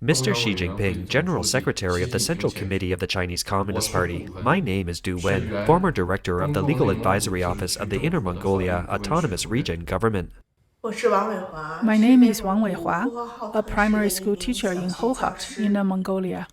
Mr. Xi Jinping, General Secretary of the Central Committee of the Chinese Communist Party. My name is Du Wen, former Director of the Legal Advisory Office of the Inner Mongolia Autonomous Region Government. My name is Wang Weihua, a primary school teacher in Hohhot, Inner Mongolia.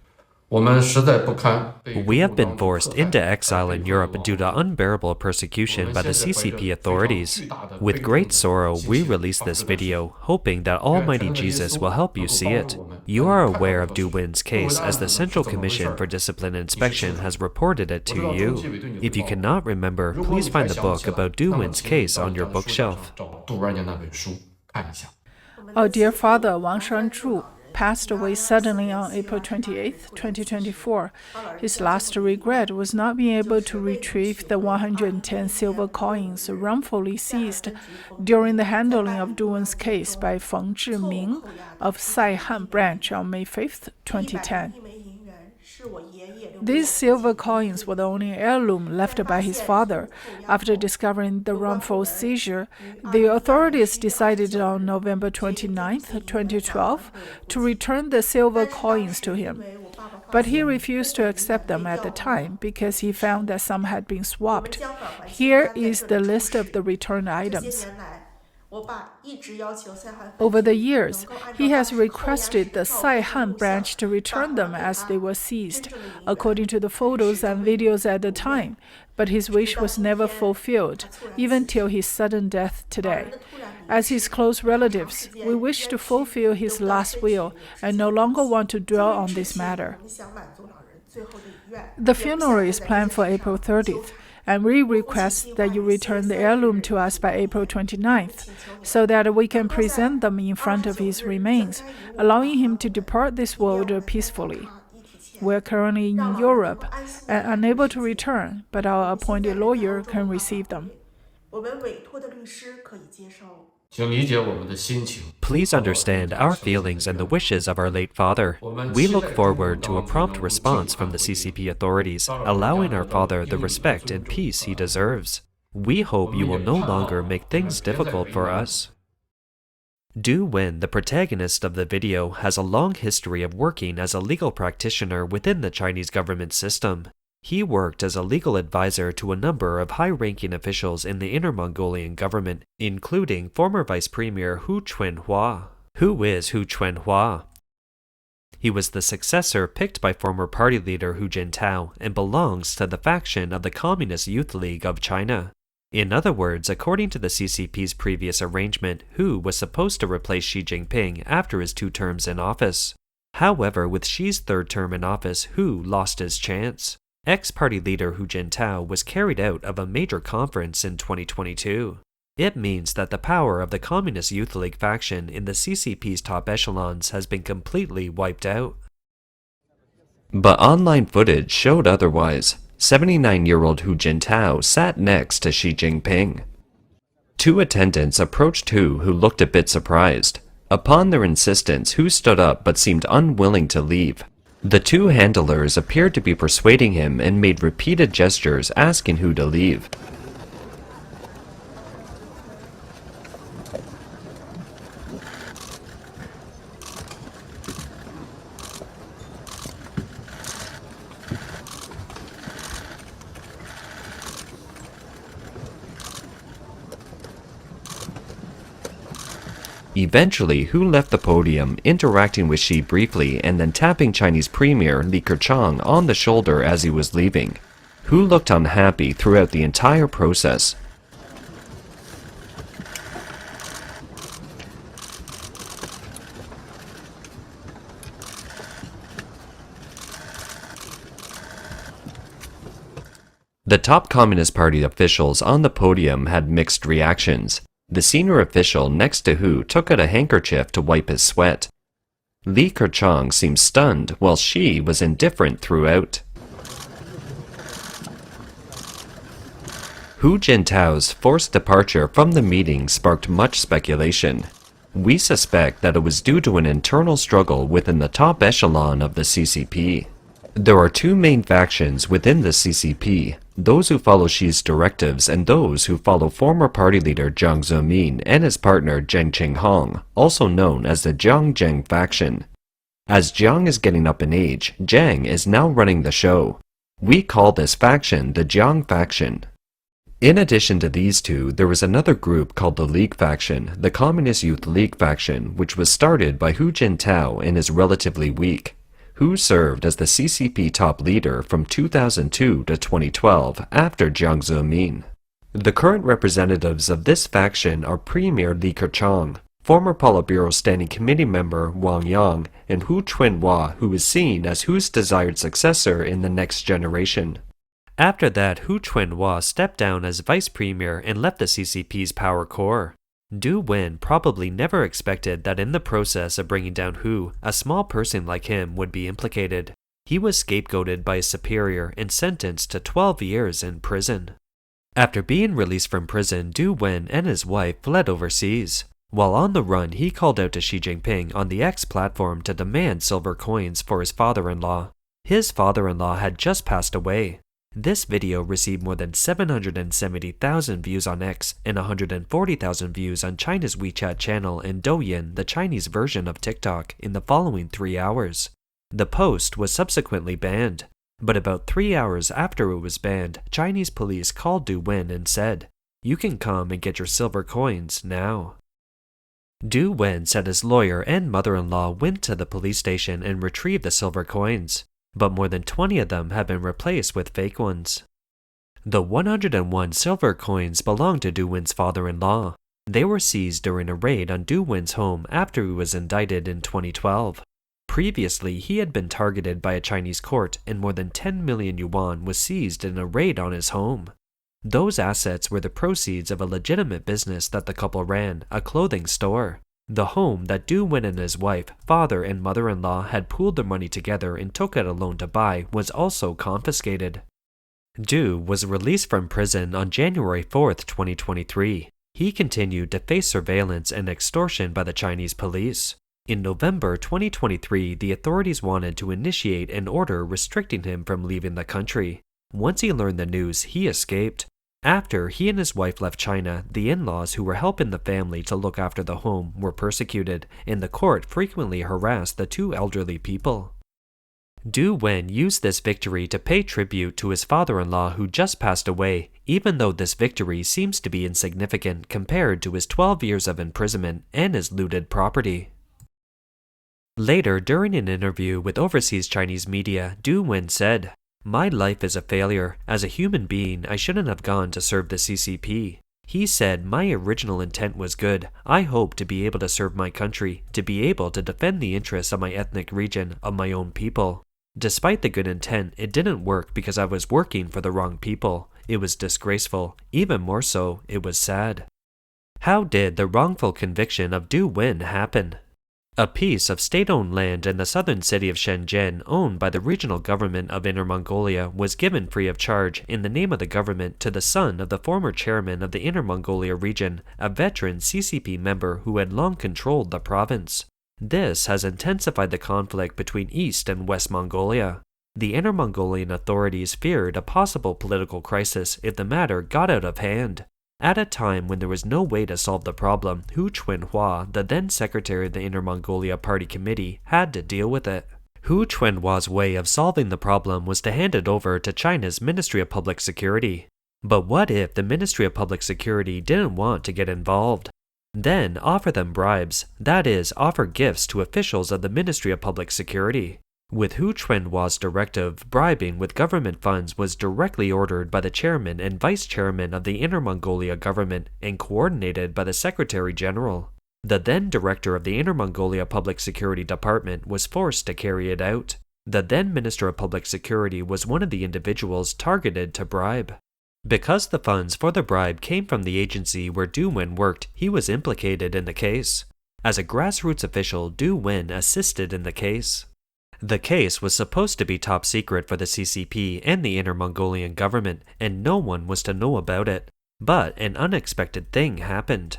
We have been forced into exile in Europe due to unbearable persecution by the CCP authorities. With great sorrow, we release this video, hoping that Almighty Jesus will help you see it. You are aware of Du Wen's case as the Central Commission for Discipline Inspection has reported it to you. If you cannot remember, please find the book about Du Wen's case on your bookshelf. Our dear father Wang Shanzhu passed away suddenly on April 28, 2024. His last regret was not being able to retrieve the 110 silver coins wrongfully seized during the handling of Du Wen's case by Feng Zhiming of Saihan branch on May 5, 2010. These silver coins were the only heirloom left by his father. After discovering the wrongful seizure, the authorities decided on November 29, 2012, to return the silver coins to him. But he refused to accept them at the time because he found that some had been swapped. Here is the list of the returned items. Over the years, he has requested the Saihan branch to return them as they were seized, according to the photos and videos at the time, but his wish was never fulfilled, even till his sudden death today. As his close relatives, we wish to fulfill his last will and no longer want to dwell on this matter. The funeral is planned for April 30th. And we request that you return the heirloom to us by April 29th, so that we can present them in front of his remains, allowing him to depart this world peacefully. We are currently in Europe and unable to return, but our appointed lawyer can receive them. Please understand our feelings and the wishes of our late father. We look forward to a prompt response from the CCP authorities, allowing our father the respect and peace he deserves. We hope you will no longer make things difficult for us. Du Wen, the protagonist of the video, has a long history of working as a legal practitioner within the Chinese government system. He worked as a legal advisor to a number of high-ranking officials in the Inner Mongolian government, including former Vice Premier Hu Chuanhua. Who is Hu Chuanhua? He was the successor picked by former party leader Hu Jintao and belongs to the faction of the Communist Youth League of China. In other words, according to the CCP's previous arrangement, Hu was supposed to replace Xi Jinping after his 2 terms in office. However, with Xi's 3rd term in office, Hu lost his chance. Ex-party leader Hu Jintao was carried out of a major conference in 2022. It means that the power of the Communist Youth League faction in the CCP's top echelons has been completely wiped out. But online footage showed otherwise. 79-year-old Hu Jintao sat next to Xi Jinping. 2 attendants approached Hu, who looked a bit surprised. Upon their insistence, Hu stood up but seemed unwilling to leave. The 2 handlers appeared to be persuading him and made repeated gestures asking Hu to leave. Eventually, Hu left the podium, interacting with Xi briefly and then tapping Chinese Premier Li Keqiang on the shoulder as he was leaving. Hu looked unhappy throughout the entire process. The top Communist Party officials on the podium had mixed reactions. The senior official next to Hu took out a handkerchief to wipe his sweat. Li Keqiang seemed stunned, while Xi was indifferent throughout. Hu Jintao's forced departure from the meeting sparked much speculation. We suspect that it was due to an internal struggle within the top echelon of the CCP. There are 2 main factions within the CCP, those who follow Xi's directives and those who follow former party leader Jiang Zemin and his partner Zheng Qinghong, also known as the Jiang-Zheng faction. As Jiang is getting up in age, Zheng is now running the show. We call this faction the Jiang faction. In addition to these two, there was another group called the League faction, the Communist Youth League faction, which was started by Hu Jintao and is relatively weak. Hu served as the CCP top leader from 2002 to 2012 after Jiang Zemin. The current representatives of this faction are Premier Li Keqiang, former Politburo Standing Committee member Wang Yang, and Hu Chunhua, who is seen as Hu's desired successor in the next generation. After that, Hu Chunhua stepped down as vice premier and left the CCP's power core. Du Wen probably never expected that in the process of bringing down Hu, a small person like him would be implicated. He was scapegoated by his superior and sentenced to 12 years in prison. After being released from prison, Du Wen and his wife fled overseas. While on the run, he called out to Xi Jinping on the X platform to demand silver coins for his father-in-law. His father-in-law had just passed away. This video received more than 770,000 views on X and 140,000 views on China's WeChat channel and Douyin, the Chinese version of TikTok, in the following 3 hours. The post was subsequently banned, but about 3 hours after it was banned, Chinese police called Du Wen and said, "You can come and get your silver coins now." Du Wen said his lawyer and mother-in-law went to the police station and retrieved the silver coins, but more than 20 of them have been replaced with fake ones. The 101 silver coins belonged to Du Wen's father-in-law. They were seized during a raid on Du Wen's home after he was indicted in 2012. Previously, he had been targeted by a Chinese court and more than 10 million yuan was seized in a raid on his home. Those assets were the proceeds of a legitimate business that the couple ran, a clothing store. The home that Du Wen and his wife, father, and mother-in-law had pooled their money together and took out a loan to buy was also confiscated. Du was released from prison on January 4th, 2023. He continued to face surveillance and extortion by the Chinese police. In November 2023, the authorities wanted to initiate an order restricting him from leaving the country. Once he learned the news, he escaped. After he and his wife left China, the in-laws who were helping the family to look after the home were persecuted, and the court frequently harassed the two elderly people. Du Wen used this victory to pay tribute to his father-in-law who just passed away, even though this victory seems to be insignificant compared to his 12 years of imprisonment and his looted property. Later, during an interview with overseas Chinese media, Du Wen said, "My life is a failure. As a human being, I shouldn't have gone to serve the CCP. He said, my original intent was good. I hope to be able to serve my country, to be able to defend the interests of my ethnic region, of my own people. Despite the good intent, it didn't work because I was working for the wrong people. It was disgraceful. Even more so, it was sad." How did the wrongful conviction of Du Wen happen? A piece of state-owned land in the southern city of Shenzhen, owned by the regional government of Inner Mongolia, was given free of charge in the name of the government to the son of the former chairman of the Inner Mongolia region, a veteran CCP member who had long controlled the province. This has intensified the conflict between East and West Mongolia. The Inner Mongolian authorities feared a possible political crisis if the matter got out of hand. At a time when there was no way to solve the problem, Hu Chunhua, the then secretary of the Inner Mongolia Party Committee, had to deal with it. Hu Chunhua's way of solving the problem was to hand it over to China's Ministry of Public Security. But what if the Ministry of Public Security didn't want to get involved? Then offer them bribes, that is, offer gifts to officials of the Ministry of Public Security. With Hu Chunhua's directive, bribing with government funds was directly ordered by the chairman and vice chairman of the Inner Mongolia government and coordinated by the Secretary General. The then director of the Inner Mongolia Public Security Department was forced to carry it out. The then Minister of Public Security was one of the individuals targeted to bribe. Because the funds for the bribe came from the agency where Du Wen worked, he was implicated in the case. As a grassroots official, Du Wen assisted in the case. The case was supposed to be top secret for the CCP and the Inner Mongolian government, and no one was to know about it. But an unexpected thing happened.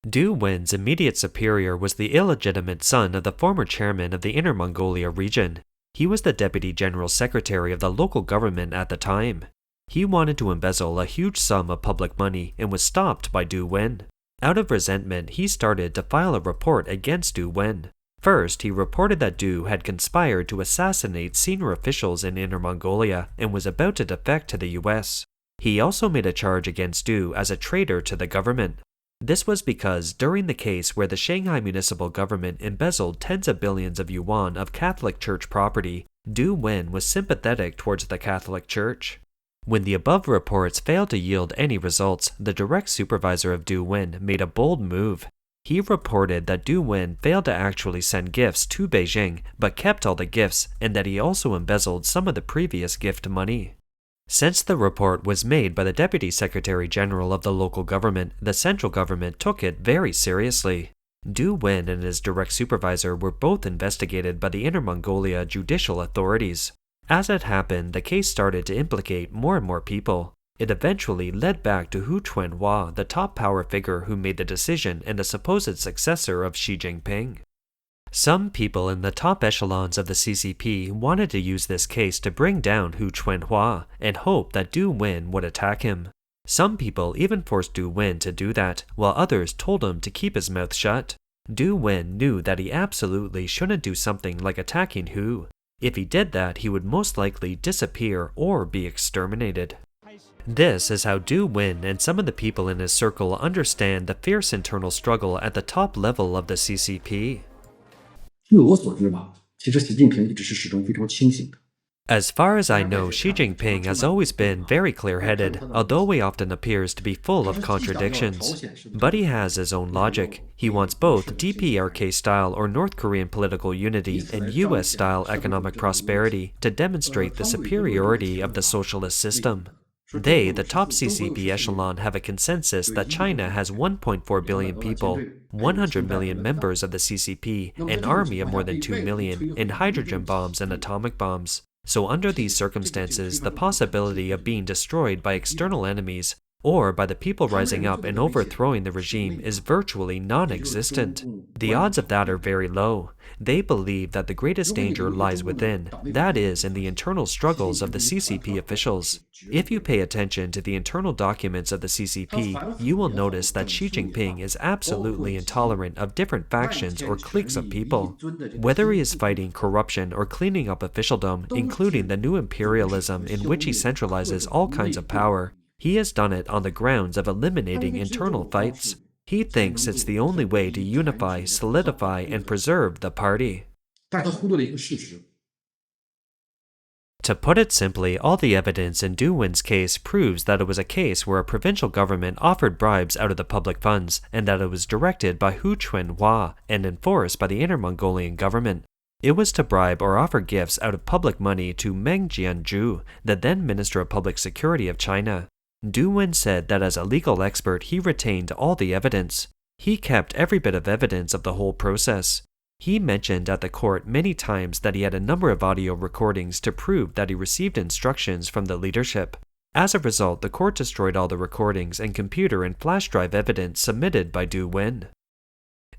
Du Wen's immediate superior was the illegitimate son of the former chairman of the Inner Mongolia region. He was the deputy general secretary of the local government at the time. He wanted to embezzle a huge sum of public money and was stopped by Du Wen. Out of resentment, he started to file a report against Du Wen. First, he reported that Du had conspired to assassinate senior officials in Inner Mongolia and was about to defect to the US. He also made a charge against Du as a traitor to the government. This was because during the case where the Shanghai municipal government embezzled tens of billions of yuan of Catholic Church property, Du Wen was sympathetic towards the Catholic Church. When the above reports failed to yield any results, the direct supervisor of Du Wen made a bold move. He reported that Du Wen failed to actually send gifts to Beijing, but kept all the gifts, and that he also embezzled some of the previous gift money. Since the report was made by the Deputy Secretary General of the local government, the central government took it very seriously. Du Wen and his direct supervisor were both investigated by the Inner Mongolia judicial authorities. As it happened, the case started to implicate more and more people. It eventually led back to Hu Chuanhua, the top power figure who made the decision and the supposed successor of Xi Jinping. Some people in the top echelons of the CCP wanted to use this case to bring down Hu Chuanhua and hope that Du Wen would attack him. Some people even forced Du Wen to do that, while others told him to keep his mouth shut. Du Wen knew that he absolutely shouldn't do something like attacking Hu. If he did that, he would most likely disappear or be exterminated. This is how Du Wen and some of the people in his circle understand the fierce internal struggle at the top level of the CCP. 据我所知吧，其实习近平一直是始终非常清醒的。 As far as I know, Xi Jinping has always been very clear-headed, although he often appears to be full of contradictions. But he has his own logic. He wants both DPRK-style or North Korean political unity and US-style economic prosperity to demonstrate the superiority of the socialist system. They, the top CCP echelon, have a consensus that China has 1.4 billion people, 100 million members of the CCP, an army of more than 2 million, and hydrogen bombs and atomic bombs. So under these circumstances, the possibility of being destroyed by external enemies or by the people rising up and overthrowing the regime is virtually non-existent. The odds of that are very low. They believe that the greatest danger lies within, that is, in the internal struggles of the CCP officials. If you pay attention to the internal documents of the CCP, you will notice that Xi Jinping is absolutely intolerant of different factions or cliques of people. Whether he is fighting corruption or cleaning up officialdom, including the new imperialism in which he centralizes all kinds of power, he has done it on the grounds of eliminating internal fights. He thinks it's the only way to unify, solidify, and preserve the party. To put it simply, all the evidence in Du Wen's case proves that it was a case where a provincial government offered bribes out of the public funds, and that it was directed by Hu Chuanhua and enforced by the Inner Mongolian government. It was to bribe or offer gifts out of public money to Meng Jianzhu, the then Minister of Public Security of China. Du Wen said that as a legal expert he retained all the evidence. He kept every bit of evidence of the whole process. He mentioned at the court many times that he had a number of audio recordings to prove that he received instructions from the leadership. As a result, the court destroyed all the recordings and computer and flash drive evidence submitted by Du Wen.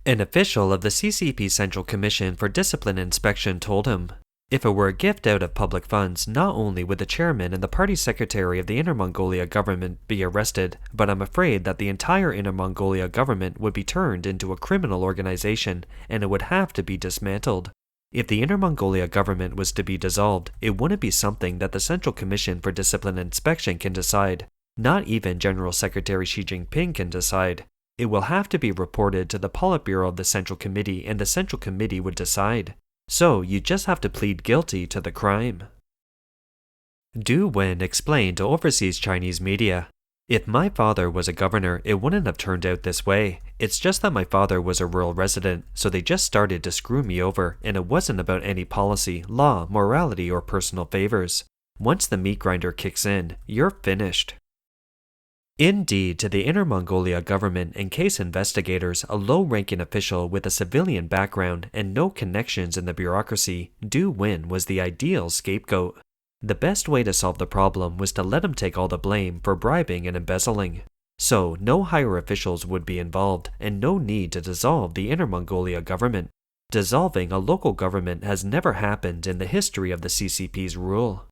An official of the CCP Central Commission for Discipline Inspection told him, if it were a gift out of public funds, not only would the chairman and the party secretary of the Inner Mongolia government be arrested, but I'm afraid that the entire Inner Mongolia government would be turned into a criminal organization and it would have to be dismantled. If the Inner Mongolia government was to be dissolved, it wouldn't be something that the Central Commission for Discipline Inspection can decide. Not even General Secretary Xi Jinping can decide. It will have to be reported to the Politburo of the Central Committee and the Central Committee would decide. So you just have to plead guilty to the crime. Du Wen explained to overseas Chinese media, if my father was a governor, it wouldn't have turned out this way. It's just that my father was a rural resident, so they just started to screw me over, and it wasn't about any policy, law, morality, or personal favors. Once the meat grinder kicks in, you're finished. Indeed, to the Inner Mongolia government and case investigators, a low-ranking official with a civilian background and no connections in the bureaucracy, Du Wen was the ideal scapegoat. The best way to solve the problem was to let him take all the blame for bribing and embezzling. So, no higher officials would be involved, and no need to dissolve the Inner Mongolia government. Dissolving a local government has never happened in the history of the CCP's rule.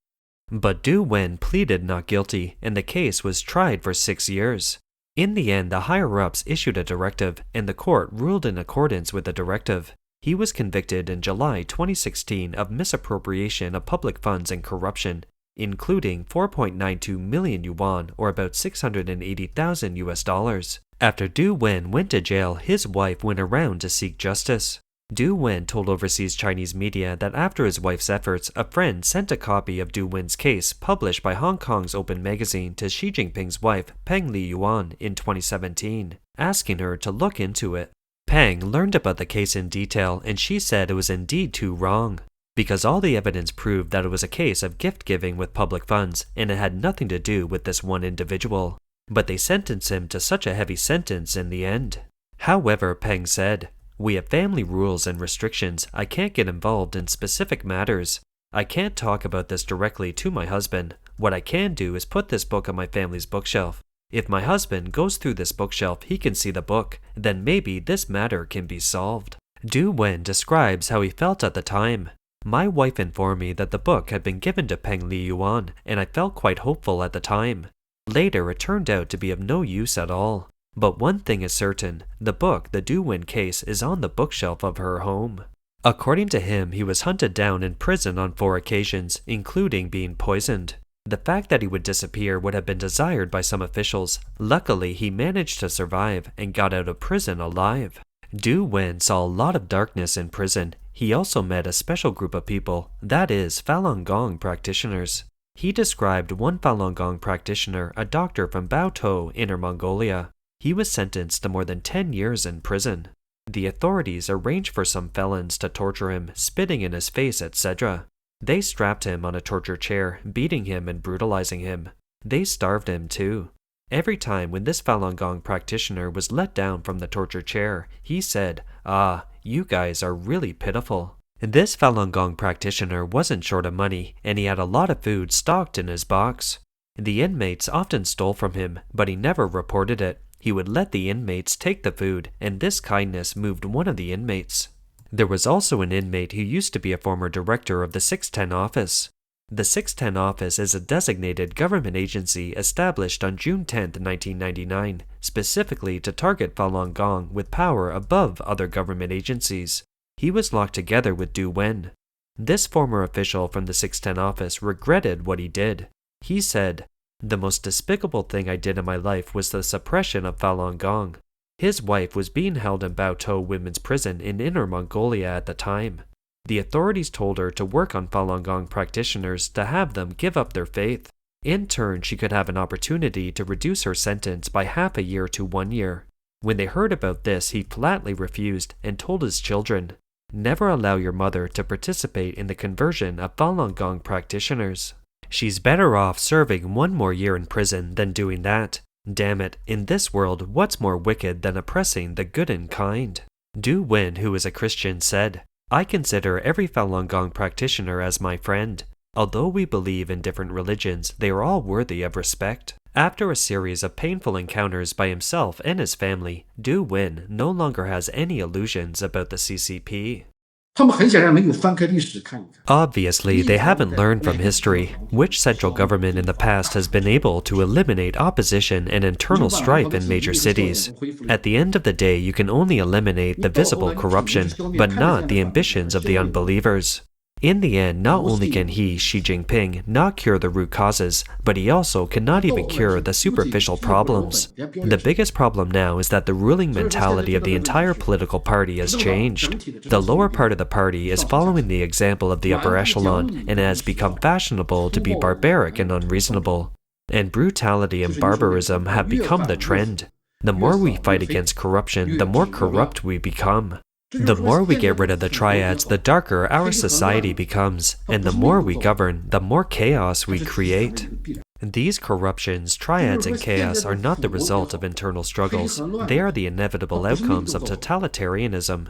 But Du Wen pleaded not guilty, and the case was tried for 6 years. In the end, the higher-ups issued a directive, and the court ruled in accordance with the directive. He was convicted in July 2016 of misappropriation of public funds and corruption, including 4.92 million yuan, or about $680,000. After Du Wen went to jail, his wife went around to seek justice. Du Wen told overseas Chinese media that after his wife's efforts, a friend sent a copy of Du Wen's case published by Hong Kong's Open magazine to Xi Jinping's wife, Peng Liyuan, in 2017, asking her to look into it. Peng learned about the case in detail, and she said it was indeed too wrong, because all the evidence proved that it was a case of gift-giving with public funds, and it had nothing to do with this one individual. But they sentenced him to such a heavy sentence in the end. However, Peng said, "We have family rules and restrictions. I can't get involved in specific matters. I can't talk about this directly to my husband. What I can do is put this book on my family's bookshelf. If my husband goes through this bookshelf, he can see the book. Then maybe this matter can be solved." Du Wen describes how he felt at the time. "My wife informed me that the book had been given to Peng Liyuan, and I felt quite hopeful at the time. Later, it turned out to be of no use at all. But one thing is certain, the book, the Du Wen case, is on the bookshelf of her home." According to him, he was hunted down in prison on 4 occasions, including being poisoned. The fact that he would disappear would have been desired by some officials. Luckily, he managed to survive and got out of prison alive. Du Wen saw a lot of darkness in prison. He also met a special group of people, that is, Falun Gong practitioners. He described one Falun Gong practitioner, a doctor from Baotou, Inner Mongolia. He was sentenced to more than 10 years in prison. The authorities arranged for some felons to torture him, spitting in his face, etc. They strapped him on a torture chair, beating him and brutalizing him. They starved him too. Every time when this Falun Gong practitioner was let down from the torture chair, he said, "Ah, you guys are really pitiful." This Falun Gong practitioner wasn't short of money, and he had a lot of food stocked in his box. The inmates often stole from him, but he never reported it. He would let the inmates take the food, and this kindness moved one of the inmates. There was also an inmate who used to be a former director of the 610 office. The 610 office is a designated government agency established on June 10, 1999, specifically to target Falun Gong with power above other government agencies. He was locked together with Du Wen. This former official from the 610 office regretted what he did. He said, "The most despicable thing I did in my life was the suppression of Falun Gong." His wife was being held in Baotou Women's Prison in Inner Mongolia at the time. The authorities told her to work on Falun Gong practitioners to have them give up their faith. In turn, she could have an opportunity to reduce her sentence by half a year to 1 year. When they heard about this, he flatly refused and told his children, "Never allow your mother to participate in the conversion of Falun Gong practitioners. She's better off serving 1 more year in prison than doing that. Damn it, in this world, what's more wicked than oppressing the good and kind?" Du Wen, who is a Christian, said, "I consider every Falun Gong practitioner as my friend. Although we believe in different religions, they are all worthy of respect." After a series of painful encounters by himself and his family, Du Wen no longer has any illusions about the CCP. Obviously, they haven't learned from history. Which central government in the past has been able to eliminate opposition and internal strife in major cities? At the end of the day, you can only eliminate the visible corruption, but not the ambitions of the unbelievers. In the end, not only can he, Xi Jinping, not cure the root causes, but he also cannot even cure the superficial problems. The biggest problem now is that the ruling mentality of the entire political party has changed. The lower part of the party is following the example of the upper echelon and has become fashionable to be barbaric and unreasonable. And brutality and barbarism have become the trend. The more we fight against corruption, the more corrupt we become. The more we get rid of the triads, the darker our society becomes, and the more we govern, the more chaos we create. These corruptions, triads, and chaos are not the result of internal struggles. They are the inevitable outcomes of totalitarianism.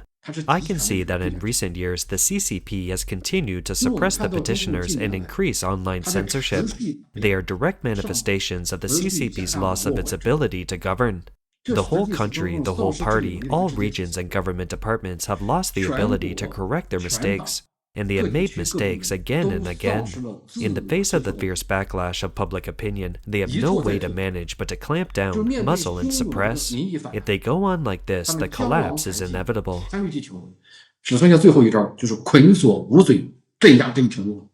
I can see that in recent years, the CCP has continued to suppress the petitioners and increase online censorship. They are direct manifestations of the CCP's loss of its ability to govern. The whole country, the whole party, all regions and government departments have lost the ability to correct their mistakes, and they have made mistakes again and again. In the face of the fierce backlash of public opinion, they have no way to manage but to clamp down, muzzle, and suppress. If they go on like this, the collapse is inevitable. 只剩下最后一招，就是捆锁无罪，镇压这一程度。